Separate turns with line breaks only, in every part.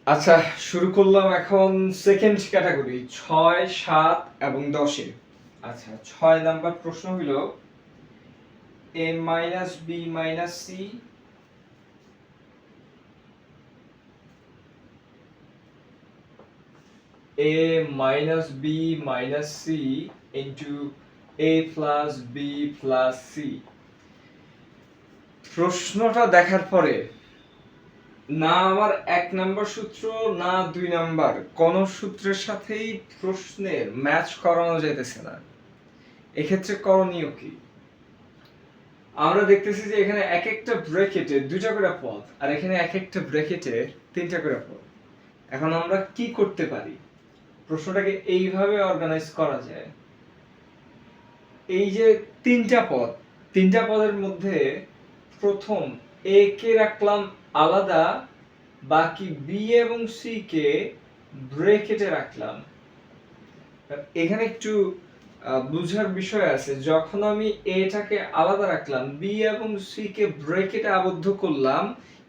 আচ্ছা, শুরু করলাম এখন সেকেন্ড ক্যাটাগরি ৬, ৭ এবং ১০ এ। আচ্ছা, ৬ নাম্বার প্রশ্ন হলো a minus b minus c a minus b minus c into a plus b plus c। প্রশ্নটা দেখার পরে না আমার ১ নাম্বার সূত্র না ২ নাম্বার কোন সূত্রের সাথেই প্রশ্নের ম্যাচ করানো যাইতেছে না। এক্ষেত্রে করণীয় কি? আমরা দেখতেছি যে এখানে এক একটা ব্র্যাকেটে দুইটা করে পদ আর এখানে এক একটা ব্র্যাকেটে তিনটা করে পদ। এখন আমরা কি করতে পারি? প্রশ্নটাকে এইভাবে অর্গানাইজ করা যায়। এই যে তিনটা পদের মধ্যে প্রথম a কে রাখলাম আলাদা, বাকি b এবং c কে ব্র্যাকেটে রাখলাম। এখানে একটু বুঝার বিষয় আছে। যখন আমি এটাকে আলাদা রাখলাম, বি এবং সি কে ব্র্যাকেটে আবদ্ধ করলাম,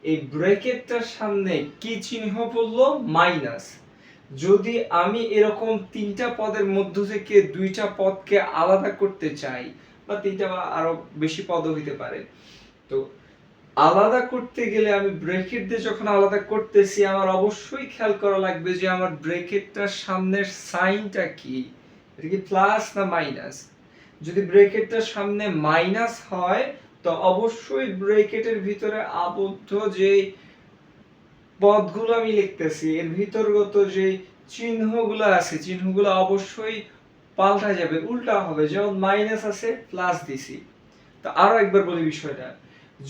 এই ব্র্যাকেটটার সামনে কি চিহ্ন পড়লো? মাইনাস। যদি আমি এরকম তিনটা পদের মধ্য থেকে দুইটা পদকে আলাদা করতে চাই, বা তিনটা বা আরো বেশি পদও হইতে পারে, তো আলাদা করতে গেলে আমি ব্র্যাকেট দিয়ে যখন আলাদা করতেছি আমার অবশ্যই খেয়াল করা লাগবে যে আমার ব্র্যাকেটটার সামনের সাইনটা কি, এটা কি প্লাস না মাইনাস। যদি ব্র্যাকেটটার সামনে মাইনাস হয় তো অবশ্যই ব্র্যাকেটের ভিতরে আবদ্ধ যে পদগুলো আমি লিখতেছি এর ভিতরগত যে চিহ্নগুলো আছে চিহ্নগুলো অবশ্যই পাল্টা যাবে, উল্টা হবে। যেমন মাইনাস আছে প্লাস দিছি। তো আরো একবার বলি বিষয়টা,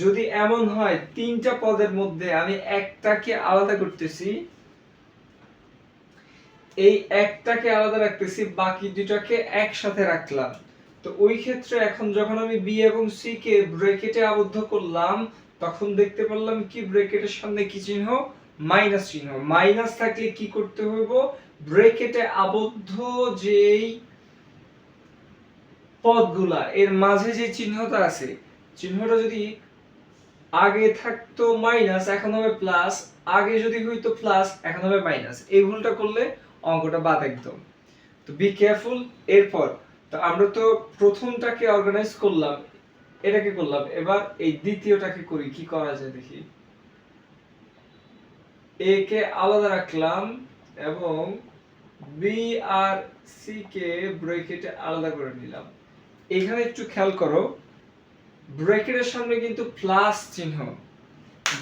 যদি এমন হয় তিনটা পদের মধ্যে আমি একটাকে আলাদা করতেছি, এই একটাকে আলাদা রাখতেছি, বাকি দুটাকে একসাথে রাখলাম, তো ওই ক্ষেত্রে এখন যখন আমি বি এবং সি কে ব্র্যাকেটে আবদ্ধ করলাম তখন দেখতে পারলাম কি ব্র্যাকেটের সামনে কি চিহ্ন? মাইনাস চিহ্ন। মাইনাস থাকলে কি করতে হইব? ব্র্যাকেটে আবদ্ধ যেই পদগুলা এর মাঝে যে চিহ্নটা আছে, চিহ্নটা যদি আগে থাকতো মাইনাস এখন হবে প্লাস, আগে যদি হইতো প্লাস এখন হবে মাইনাস, এই ভুলটা করলে অঙ্কটা বাদ একদম। তো বি কেয়ারফুল। এরপর তো আমরা তো প্রথমটাকে অর্গানাইজ করলাম, এটাকে করলাম, এবার এই দ্বিতীয়টাকে করি, কি করা যায় দেখি। এ কে আলাদা রাখলাম এবং বি আর সি কে ব্র্যাকেটে আলাদা করে নিলাম। এখানে একটু খেয়াল করো, ব্র্যাকেটের সামনে কিন্তু প্লাস চিহ্ন,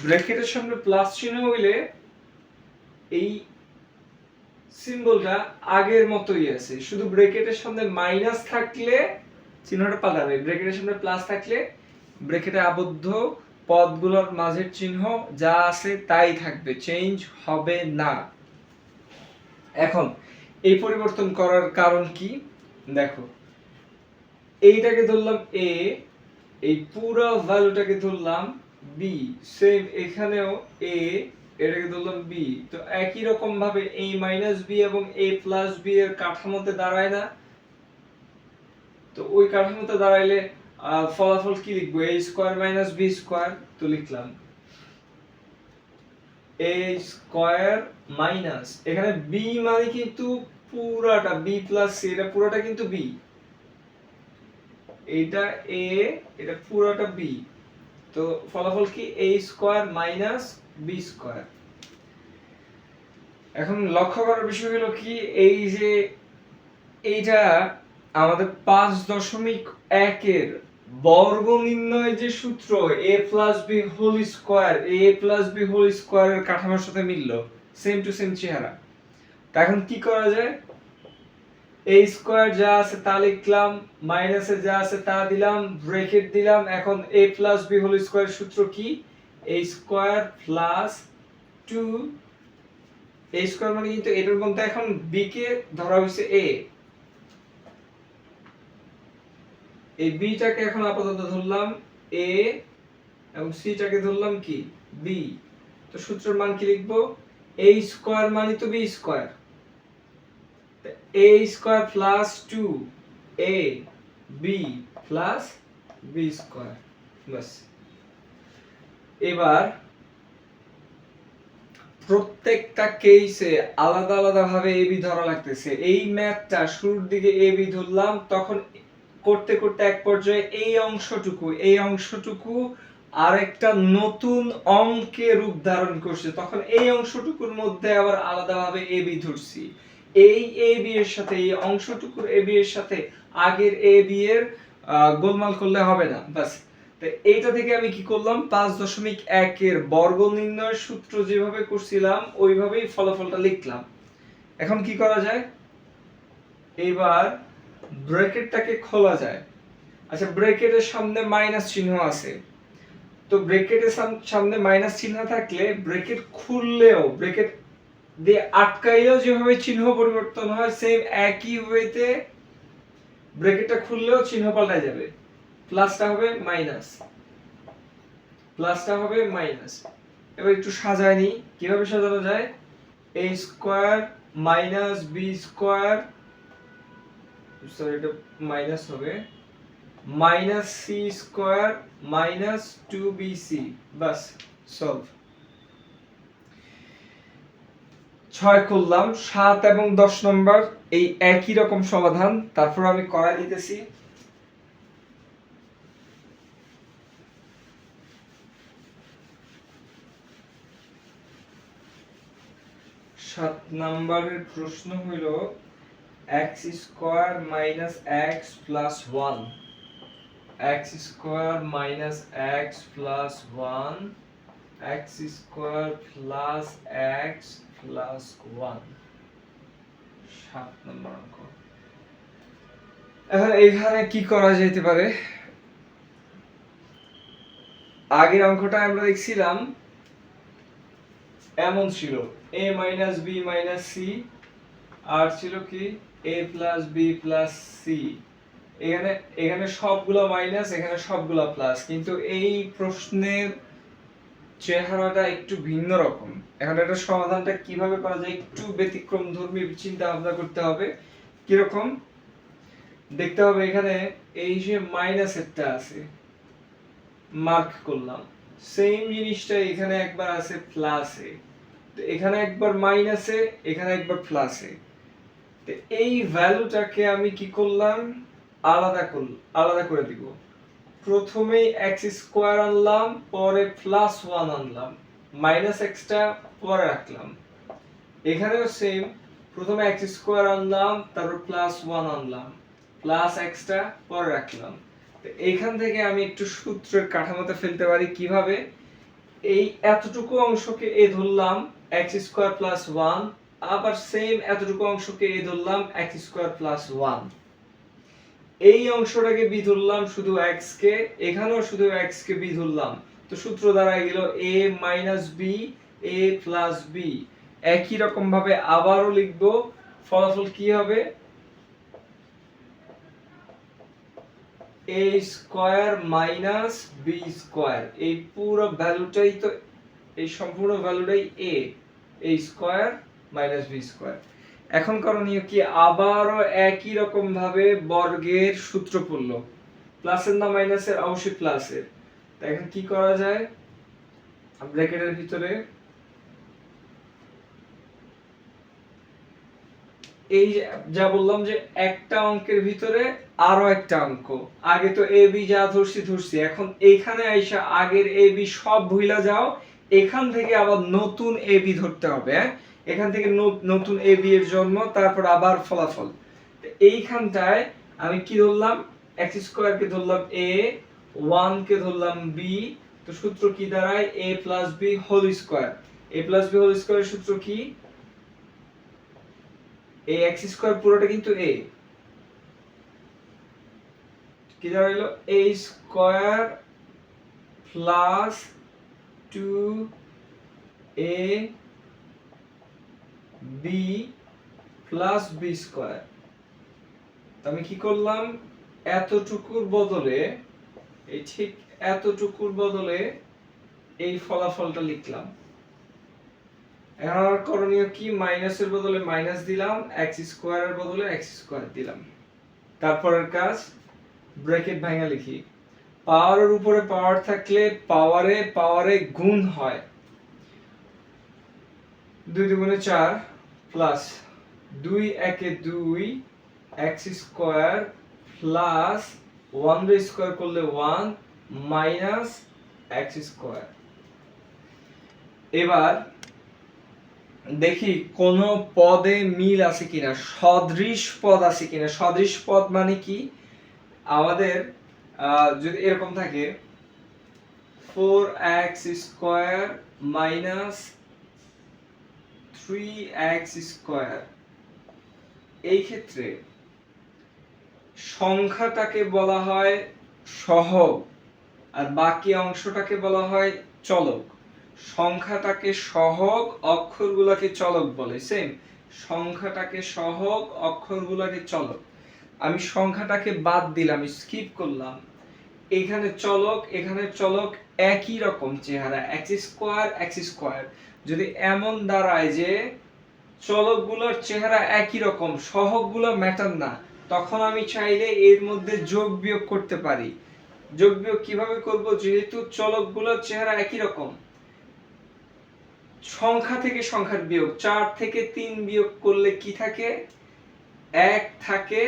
ব্র্যাকেটের সামনে প্লাস চিহ্ন হইলে এই সিম্বলটা আগের মতোই আছে, শুধু ব্র্যাকেটের সামনে মাইনাস থাকলে চিহ্নটা পাল্টাবে, ব্র্যাকেটের সামনে প্লাস থাকলে ব্র্যাকেটে আবদ্ধ পদগুলোর মাঝের চিহ্ন যা আছে তাই থাকবে, চেঞ্জ হবে না। এখন এই পরিবর্তন করার কারণ কি দেখো, এইটাকে ধরলাম এ, এই পুরো ভ্যালুটাকে ধরলাম বি, সেম এখানেও এ, এটাকে ধরলাম বি, তো একই রকম ভাবে a মাইনাস বি এবং a প্লাস বি এর কাঠামোতে দাঁড়ায় না? তো ওই কাঠামোতে দাঁড়াইলে ফলাফল কি লিখবো? a square minus b square, তো লিখলাম a স্কয়ার মাইনাস, এখানে b মানে কিন্তু পুরাটা b প্লাস c, এটা পুরাটা কিন্তু b, এটা a, এটা পুরাটা b, তো ফলাফল কি? a square minus b square. এখন লক্ষ্য করার বিষয় হলো কি, এই যে এইটা আমাদের 5.1 এর বর্গ নির্ণয় যে সূত্র a plus b whole square, a plus b whole স্কয়ারের কাঠামোর সাথে মিলল, সেম টু সেম চেহারা। তা এখন কি করা যায়? a স্কয়ার যা আছে তা লিখলাম, মাইনাসে যা আছে তা দিলাম, ব্র্যাকেট দিলাম। এখন a plus b whole square সূত্র কি? a square plus 2, a square মানে কিন্তু এটার মধ্যে এখন b কে ধরা হইছে a, এই b টাকে এখন আপাতত ধরলাম a এবং c টাকে ধরলাম কি? b। তো সূত্রের মান কি লিখব? a স্কয়ার মানে তো b square, a square plus 2 a b plus b square. বাস, এবার প্রত্যেকটা কেসে আলাদা আলাদা ভাবে এবি ধরা লাগতেছে। এই ম্যাথটা শুরুর দিকে এবি ধরলাম, তখন করতে করতে এক পর্যায়ে এই অংশটুকু আরেকটা নতুন অঙ্কে রূপ ধারণ করছে, তখন এই অংশটুকুর মধ্যে আবার আলাদাভাবে এবি ধরছি। এই এবি এর সাথে এই অংশটুকুর এবি এর সাথে আগের এবি এর গোলমাল করলে হবে না। বাস, তো এইটা থেকে আমি কি করলাম, 5.1 এর বর্গ নির্ণয়ের সূত্র যেভাবে করছিলাম ওইভাবেই ফলাফলটা লিখলাম। এখন কি করা যায়, এবার ব্র্যাকেটটাকে খোলা যায়। আচ্ছা, ব্র্যাকেটের সামনে মাইনাস চিহ্ন আছে, তো ব্র্যাকেটের সামনে মাইনাস চিহ্ন থাকলে ব্র্যাকেট খুললেও, ব্র্যাকেট দিয়ে আটকাইলেও যেভাবে চিহ্ন পরিবর্তন হয়, সেম একই ওয়েতে ব্র্যাকেটটা খুললেও চিহ্ন পাল্টে যাবে। প্লাসটা হবে মাইনাস, এবার একটু সাজায় নি, কিভাবে সাজানো যায়, a square minus b square, sorry এটা মাইনাস হবে, minus c square minus 2bc। বাস, সলভ। 6 করলাম, 7 এবং 10 নম্বর এই একই রকম সমাধান, তারপর আমি করাই দিতেছি। 7 নম্বরের প্রশ্ন হলো x square minus x plus 1, x square minus x plus 1, x square plus x plus 1, 7 নম্বর অঙ্ক। এখন এখানে কি করা যেতে পারে, আগের অঙ্কটা আমরা দেখছিলাম এমন ছিল a minus b minus c, আর ছিল কি a plus b plus c। এখানে সবগুলো মাইনাস, এখানে সবগুলো প্লাস, কিন্তু এই প্রশ্নের চেহারাটা একটু ভিন্ন রকম। এখন এটা সমাধানটা কিভাবে করা যায়, একটু ব্যতিক্রম ধর্মী চিন্তা ভাবনা করতে হবে। কিরকম দেখতে হবে, এখানে এই যে মাইনাস একটা আছে মার্ক করলাম, সেম জিনিসটা এখানে একবার আছে প্লাসে, তো এখানে একবার মাইনাসে, এখানে একবার প্লাসে। তো এই ভ্যালুটাকে আমি কি করলাম, আলাদা করে দিব। প্রথমে x স্কয়ার আনলাম, পরে প্লাস 1 আনলাম, মাইনাস x টা পরে রাখলাম। এখানেও সেম, প্রথমে x স্কয়ার আনলাম, তারপর প্লাস 1 আনলাম, প্লাস x টা পরে রাখলাম। তো এইখান থেকে আমি একটু সূত্রের কাঠামোতে ফেলতে পারি কিভাবে, এই এতটুকু অংশকে a ধরলাম x স্কয়ার প্লাস 1, আবার সেম এতটুকু অংশকে a ধরলাম x স্কয়ার প্লাস 1, এই অংশটাকে b ধরলাম শুধু x কে, এখানেও শুধু x কে b ধরলাম। তো সূত্র দাঁড়ায় গেল a minus b a plus b। একই রকম ভাবে আবারও লিখব, ফলাফল কি হবে, a square minus b square, এই পুরো ভ্যালুটাই তো, এই সম্পূর্ণ ভ্যালুটাই a square minus b square. এখন করণীয় কি, আবারও একই রকম ভাবে বর্গের সূত্র পড়লো, প্লাসের না মাইনাসের, অবশ্যই প্লাসের। তাই এখন কি করা যায়, ব্র্যাকেটের ভিতরে এই যা বললাম যে একটা অঙ্কের ভিতরে আরো একটা অঙ্ক, আগে তো এ বি যা ধরছি, এখন এইখানে আইসা আগের এ বি সব ভুইলা যাও, এখান থেকে আবার নতুন এ বি ধরতে হবে। এখান থেকে নতুন এ বি এর জন্ম, তারপর আবার ফলাফল। এইখানটায় আমি কি ধরলাম, x স্কয়ার কে ধরলাম a, 1 কে ধরলাম b, তো সূত্র কি দাঁড়ায়, a plus b whole square. a plus b whole স্কয়ারের সূত্র কি, এই x স্কয়ার পুরোটা কিন্তু a, কি দাঁড়ালো, a square plus 2a b plus b square. আমি কি করলাম, এতটুকুর বদলে, এই ঠিক এতটুকুর বদলে এই ফলাফলটা লিখলাম। এখন আমার করণীয় কি, মাইনাসের বদলে মাইনাস দিলাম, x স্কয়ারের বদলে x স্কয়ার দিলাম। তারপরের কাজ, ব্র্যাকেট ভাঙা লিখি, পাওয়ারের উপরে পাওয়ার থাকলে পাওয়ারে গুণ হয়, 2 দুগুণে 4 প্লাস 2 একে 2 x স্কয়ার প্লাস 1 রে স্কয়ার করলে 1 মাইনাস x স্কয়ার। এবার দেখি কোন পদে মিল আছে কিনা, সদৃশ পদ আছে কিনা। সদৃশ পদ মানে কি, আমাদের যদি এরকম থাকে 4x square minus 3x square, এই ক্ষেত্রে সংখ্যাটাকে বলা হয় সহগ আর বাকি অংশটাকে বলা হয় চলক। সংখ্যাটাকে সহগ, অক্ষরগুলোকে চলক বলে। সেম, সংখ্যাটাকে সহগ, অক্ষরগুলোকে চলক। আমি সংখ্যাটাকে বাদ দিলাম, স্কিপ করলাম। এখানে চলক, এখানে চলক, একই রকম চেহারা, x স্কয়ার x স্কয়ার। যদি এমন দাঁড়ায় যে চলকগুলোর চেহারা একই রকম, সহগগুলো ম্যাটার না, তখন আমি চাইলে এর মধ্যে যোগ বিয়োগ করতে পারি। যোগ বিয়োগ কিভাবে করব, যেহেতু চলকগুলোর চেহারা একই রকম, সংখ্যা থেকে সংখ্যার বিয়োগ। 4 থেকে 3 বিয়োগ করলে কি থাকে, 1 থাকে,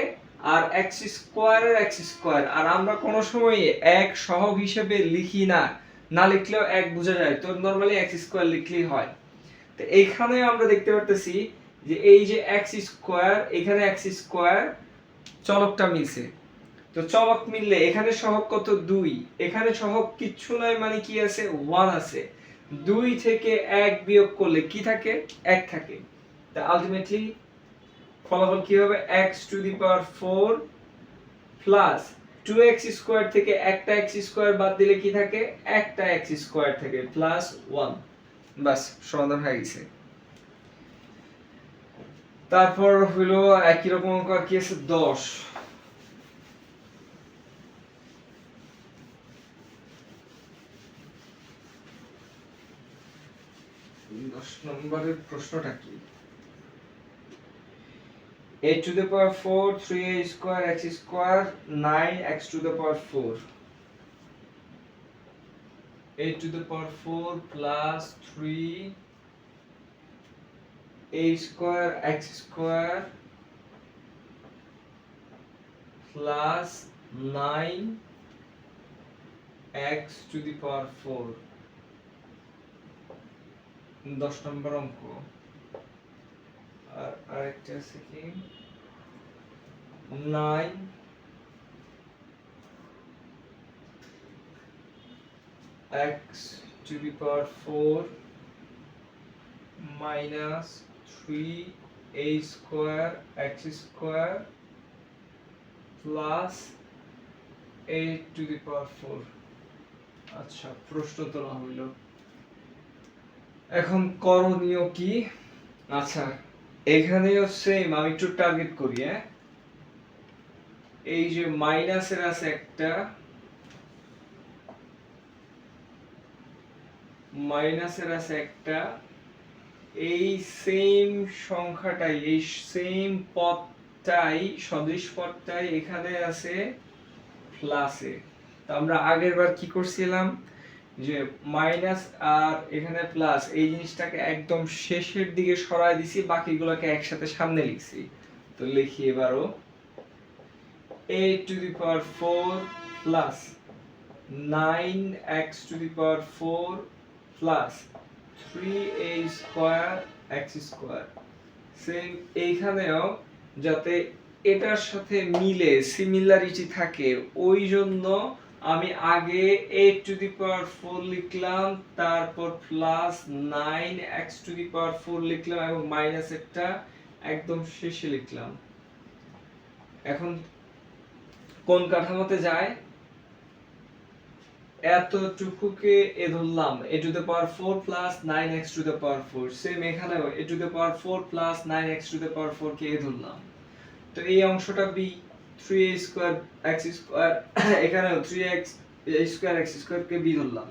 আর x স্কয়ারের x স্কয়ার। আর আমরা কোন সময় 1 সহগ হিসেবে লিখি না, না লিখলেও 1 বোঝা যায়, তো নরমালি x স্কয়ার লিখলেই হয়। তো এইখানে আমরা দেখতে পারতেছি যে এই যে x স্কয়ার, এখানে x স্কয়ার, চলকটা মিলছে। তো চলক মিললে এখানে সহগ কত, 2, এখানে সহগ কিচ্ছু নাই, মানে কি আছে, 1 আছে। 2 থেকে 1 বিয়োগ করলে কি থাকে, 1 থাকে। তা আলটিমেটলি ফলাফল কি হবে, x to the power 4 plus 2x square থেকে একটা x স্কয়ার বাদ দিলে কি থাকে, একটা x স্কয়ার থেকে প্লাস 1। বাস, সমাধান হয়ে গেছে। তারপর হলো একই রকম অঙ্ক কি আছে, 10 নম্বরের প্রশ্নটা কি, a to the power 4 3a square x square 9x to the power 4, a to the power 4 plus 3a square x square plus 9x to the power 4। 10 নম্বর অঙ্ক। আর আরেকটা আছে কি, 9x to the power 4 minus 3a square x square plus 8 to the power 4। আচ্ছা, প্রশ্ন তোলা হইল, এখন করণীয় কি। আচ্ছা, এখানেও সেম, আমি একটু টার্গেট করি। এই যে মাইনাসের আছে একটা, মাইনাসের আছে একটা, এই সেম সংখ্যাটাই, এই সেম পদটাই, সদৃশ পদটাই এখানে আছে প্লাসে। তো আমরা আগের বার কি করছিলাম, যে মাইনাস আর এখানে প্লাস, এই জিনিসটাকে একদম শেষের দিকে সরায় দিছি, বাকিগুলোকে একসাথে সামনে লিখছি। তো লিখি এবারও, a to the power 4 plus 9x to the power 4 plus 3a square x square। Same এইখানেও যাতে এটার সাথে মিলে, সিমিলারিটি থাকে, ওই জন্য আমি আগে a to the power 4 লিখলাম, তারপর plus 9x to the power 4 লিখলাম, এবং মাইনাস একটা একদম শেষে লিখলাম। এখন কোন কাঠামোতে যায়, এতটুকুকে এ ধরলাম a to the power 4 plus 9x to the power 4। Same এখানেও a to the power 4 plus 9x to the power 4 কে এ ধরলাম। তো এই অংশটা b, 3a square x square, এখানেও 3x a square x square K b ধরলাম।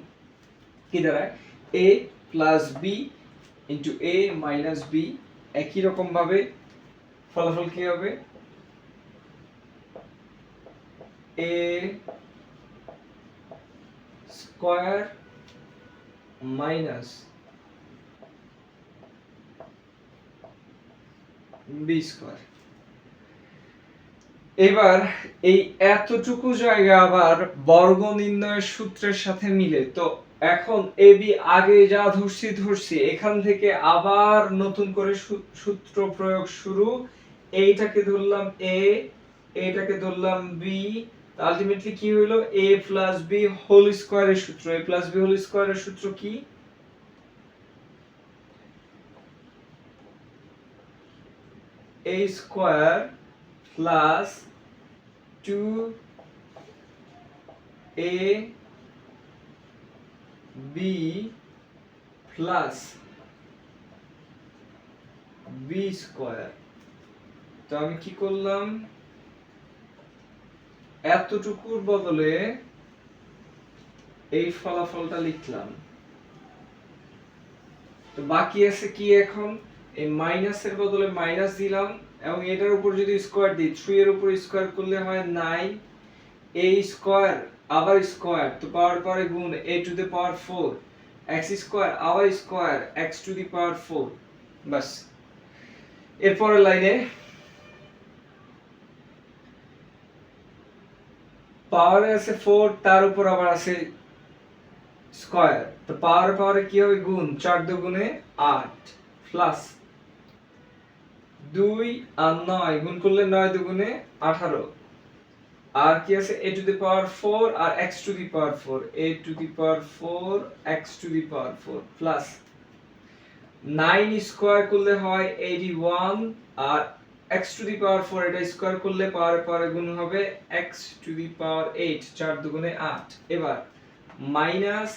কি দাঁড়ায়, a plus b into a minus b। একই রকম ভাবে ফলাফল কি হবে, a square minus B square. এবার এই এতটুকু জায়গা আবার বর্গ নির্ণয়ের সূত্রের সাথে মিলে, তো এখন এ বি আগে যা ধরছি এখান থেকে আবার নতুন করে সূত্র প্রয়োগ শুরু। এইটাকে ধরলাম এ, এইটাকে ধরলাম বি, আলটিমেটলি কি হলো এ প্লাস বি হোল স্কয়ারের সূত্র। এ প্লাস বি হোল স্কয়ারের সূত্র কি? a square plus 2 a b plus b square. তো আমি কি করলাম, এতটুকুর বদলে এই ফলাফলটা লিখলাম। তো বাকি আছে কি এখন, এই মাইনাসের বদলে মাইনাস দিলাম এবং এটার উপর যদি স্কয়ার দিই 3 এর উপর স্কয়ার করলে হয় 9, a স্কয়ার আবার স্কয়ার, তো পাওয়ার পরে গুণ a to the power 4, x square আবার square x to the power 4। বাস, এরপরের লাইনে পাওয়ারে আছে 4, তার উপর আবার আছে স্কয়ার, তো পাওয়ারে কি হবে গুণ, 4 দুগুণে 8 প্লাস 2 আর 9 গুণ করলে 9 দুগুণে 18, আর কি আছে a টু দি পাওয়ার 4 আর x to the power 4, a to the power 4 x to the power 4 plus 9 square করলে হয় 81 আর x টু দি পাওয়ার 4 এটা স্কয়ার করলে পাওয়ারে গুণ হবে x টু দি পাওয়ার 8, 4 দুগুণে 8। এবার minus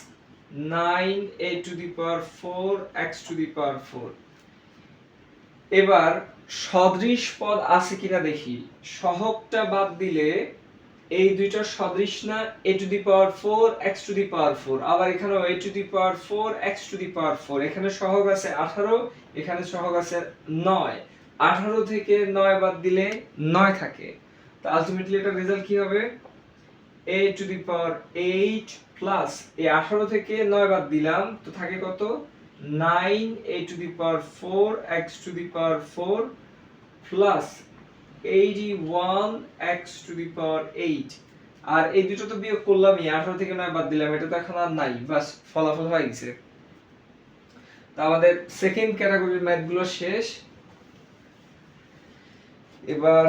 9 a to the power 4 x to the power 4। এবার সদৃশ পদ আছে কিনা দেখি, সহগটা বাদ দিলে এই দুইটা সদৃশ না, a to the power 4 x to the power 4, আবার এখানে a to the power 4 x to the power 4, এখানে সহগ আছে 18, এখানে সহগ আছে 9, 18 থেকে 9 বাদ দিলে 9 থাকে। তো আলটিমেটলি এটা রেজাল্ট কি হবে, a to the power 8 plus এই 18 থেকে 9 বাদ দিলাম, তো থাকে কত 9 a to the power 4 x to the power 4 plus 81 x to the power 8। আর এই দুটো তো বিয়োগ করলামই, 18 থেকে 9 বাদ দিলাম, এটা তো এখন আর নাই, বাস ফলাফল হয়ে গেছে। তো আমাদের সেকেন্ড ক্যাটাগরির ম্যাথ গুলো শেষ। এবার